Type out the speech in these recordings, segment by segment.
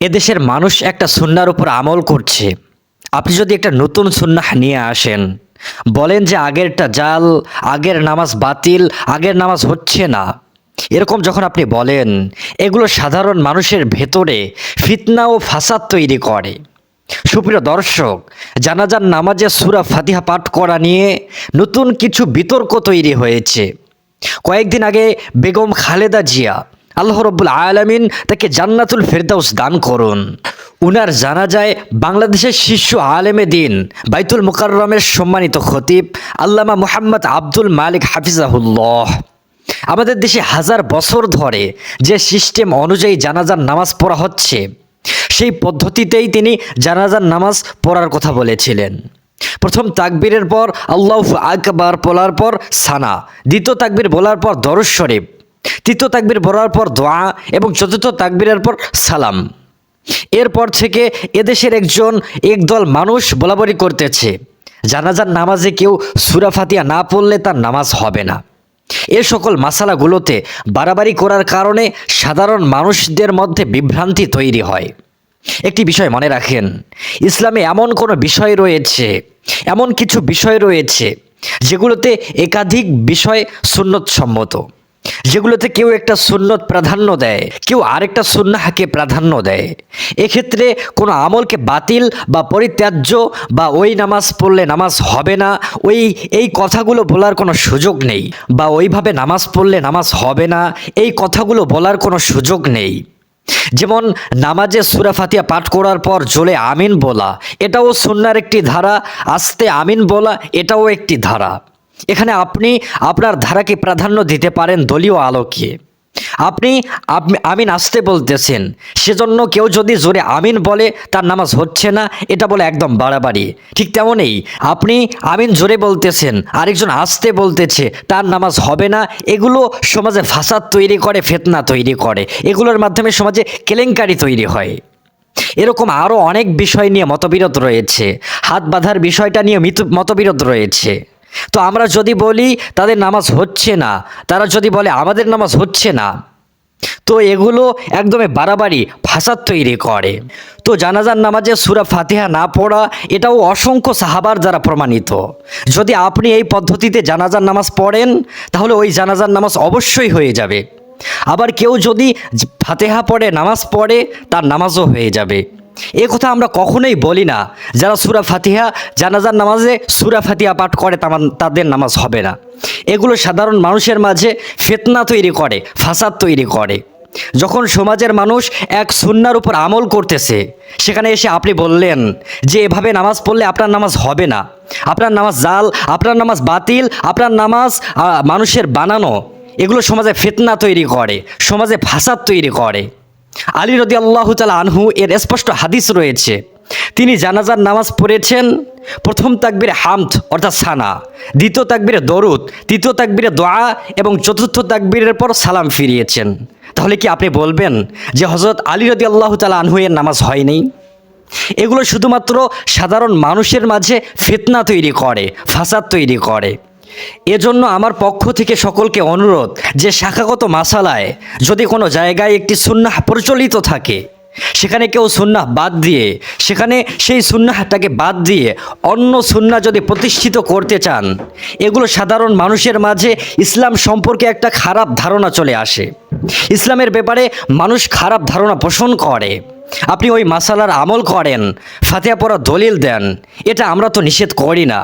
এদেশের মানুষ একটা সুন্নাহর উপর আমল করছে। আপনি যদি একটা নতুন সুন্নাহ নিয়ে আসেন, বলেন যে আগেরটা জাল, আগের নামাজ বাতিল, আগের নামাজ হচ্ছে না, এরকম যখন আপনি বলেন, এগুলো সাধারণ মানুষের ভেতরে ফিতনা ও ফাসাদ তৈরি করে। সুপ্রিয় দর্শক, জানাজার নামাজে সূরা ফাতিহা পাঠ করা নিয়ে নতুন কিছু বিতর্ক তৈরি হয়েছে। কয়েকদিন আগে বেগম খালেদা জিয়া, আল্লাহ রব্বুল আলামিন তাকে জান্নাতুল ফেরদাউস দান করুন, উনার জানাজায় বাংলাদেশের শীর্ষ আলেমে দিন বাইতুল মুকাররমের সম্মানিত খতিব আল্লামা মুহাম্মদ আব্দুল মালিক হাফিজাহুল্লাহ, আমাদের দেশে হাজার বছর ধরে যে সিস্টেম অনুযায়ী জানাজার নামাজ পড়া হচ্ছে, সেই পদ্ধতিতেই তিনি জানাজার নামাজ পড়ার কথা বলেছিলেন। প্রথম তাকবীরের পর আল্লাহু আকবার বলার পর সানা, দ্বিতীয় তাকবীর বলার পর দরুদ শরীফ, তৃতীয় তাকবীর বলার পর দোয়া এবং চতুর্থ তাকবীরের পর সালাম। এরপর থেকে এদেশের একদল মানুষ বলাবলি করতেছে, জানাজার নামাজে কেউ সূরা ফাতিহা না পড়লে তার নামাজ হবে না। এ সকল মাসালাগুলোতে বাড়াবাড়ি করার কারণে সাধারণ মানুষদের মধ্যে বিভ্রান্তি তৈরি হয়। একটি বিষয় মনে রাখেন, ইসলামে এমন কোনো বিষয় রয়েছে, এমন কিছু বিষয় রয়েছে যেগুলোতে একাধিক বিষয় সুন্নত সম্মত, যেগুলোতে কেউ একটা সুন্নত প্রাধান্য দেয়, কেউ আরেকটা সুন্নাহকে প্রাধান্য দেয়। এক্ষেত্রে কোনো আমলকে বাতিল বা পরিত্যাজ্য বা ওই নামাজ পড়লে নামাজ হবে না, এই কথাগুলো বলার কোনো সুযোগ নেই, বা ওইভাবে নামাজ পড়লে নামাজ হবে না, এই কথাগুলো বলার কোনো সুযোগ নেই। যেমন নামাজে সূরা ফাতিহা পাঠ করার পর জোরে আমিন বলা, এটাও সুন্নাহর একটি ধারা। আস্তে আমিন বলা, এটাও একটি ধারা। এখানে আপনি আপনার ধারাকে প্রাধান্য দিতে পারেন দলীয় আলোকে। আপনি আমিন আসতে বলতেছেন, সেজন্য কেউ যদি জোরে আমিন বলে তার নামাজ হচ্ছে না, এটা বলে একদম বাড়াবাড়ি। ঠিক তেমনই আপনি আমিন জোরে বলতেছেন, আরেকজন আসতে বলতেছে, তার নামাজ হবে না। এগুলো সমাজে ফাসাদ তৈরি করে, ফিতনা তৈরি করে, এগুলোর মাধ্যমে সমাজে কেলেঙ্কারি তৈরি হয়। এরকম আরও অনেক বিষয় নিয়ে মতবিরোধ রয়েছে। হাত বাঁধার বিষয়টা নিয়ে মতবিরোধ রয়েছে। তো আমরা যদি বলি তাদের নামাজ হচ্ছে না, তারা যদি বলে আমাদের নামাজ হচ্ছে না, তো এগুলো একদমই বাড়াবাড়ি, ফাসাদ তৈরি করে। তো জানাজার নামাজে সূরা ফাতিহা না পড়া, এটাও অসংখ্য সাহাবার দ্বারা প্রমাণিত। যদি আপনি এই পদ্ধতিতে জানাজার নামাজ পড়েন, তাহলে ওই জানাজার নামাজ অবশ্যই হয়ে যাবে। আবার কেউ যদি ফাতিহা পড়ে, নামাজ পড়ে, তার নামাজও হয়ে যাবে। এ কথা আমরা কখনোই বলি না যারা সূরা ফাতিহা, জানাজার নামাজে সূরা ফাতিহা পাঠ করে তাদের নামাজ হবে না। এগুলো সাধারণ মানুষের মাঝে ফিতনা তৈরি করে, ফাসাদ তৈরি করে। যখন সমাজের মানুষ এক সুন্নাহর উপর আমল করতেছে, সেখানে এসে আপনি বললেন যে এভাবে নামাজ পড়লে আপনার নামাজ হবে না, আপনার নামাজ জাল, আপনার নামাজ বাতিল, আপনার নামাজ মানুষের বানানো, এগুলো সমাজে ফিতনা তৈরি করে, সমাজে ফাসাদ তৈরি করে। আলী রাদিয়াল্লাহু তাআলা আনহু এর স্পষ্ট হাদিস রয়েছে, তিনি জানাজার নামাজ পড়েছেন, প্রথম তাকবীরে হামদ অর্থাৎ সানা, দ্বিতীয় তাকবীরে দরুদ, তৃতীয় তাকবীরে দোয়া এবং চতুর্থ তাকবীরের পর সালাম ফিরিয়েছেন। তাহলে কি আপনি বলবেন যে হযরত আলী রাদিয়াল্লাহু তাআলা আনহু এর নামাজ হয়নি? এগুলো শুধুমাত্র সাধারণ মানুষের মাঝে ফিতনা তৈরি করে, ফাসাদ তৈরি করে। এজন্য আমার পক্ষ থেকে সকলকে অনুরোধ যে শাখাগত মাসালায় যদি কোনো জায়গায় একটি সুন্নাহ প্রচলিত থাকে, সেখানে কেউ সুন্নাহ বাদ দিয়ে, সেখানে সেই সুন্নাহটাকে বাদ দিয়ে অন্য সুন্নাহ যদি প্রতিষ্ঠিত করতে চান, এগুলো সাধারণ মানুষের মাঝে ইসলাম সম্পর্কে একটা খারাপ ধারণা চলে আসে। ইসলামের ব্যাপারে মানুষ খারাপ ধারণা পোষণ করে। আপনি ওই মাসালার আমল করেন, ফাতিহা পড়া দলিল দেন, এটা আমরা তো নিষেধ করি না।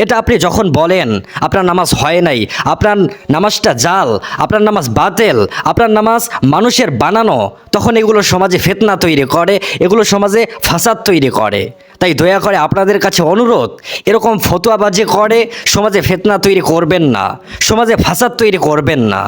এটা আপনি যখন বলেন আপনার নামাজ হয় নাই, আপনার নামাজটা জাল, আপনার নামাজ বাতিল, আপনার নামাজ মানুষের বানানো, তখন এগুলো সমাজে ফিতনা তৈরি করে, এগুলো সমাজে ফাসাদ তৈরি করে। তাই দয়া করে আপনাদের কাছে অনুরোধ, এরকম ফতোয়াবাজি করে সমাজে ফিতনা তৈরি করবেন না, সমাজে ফাসাদ তৈরি করবেন না।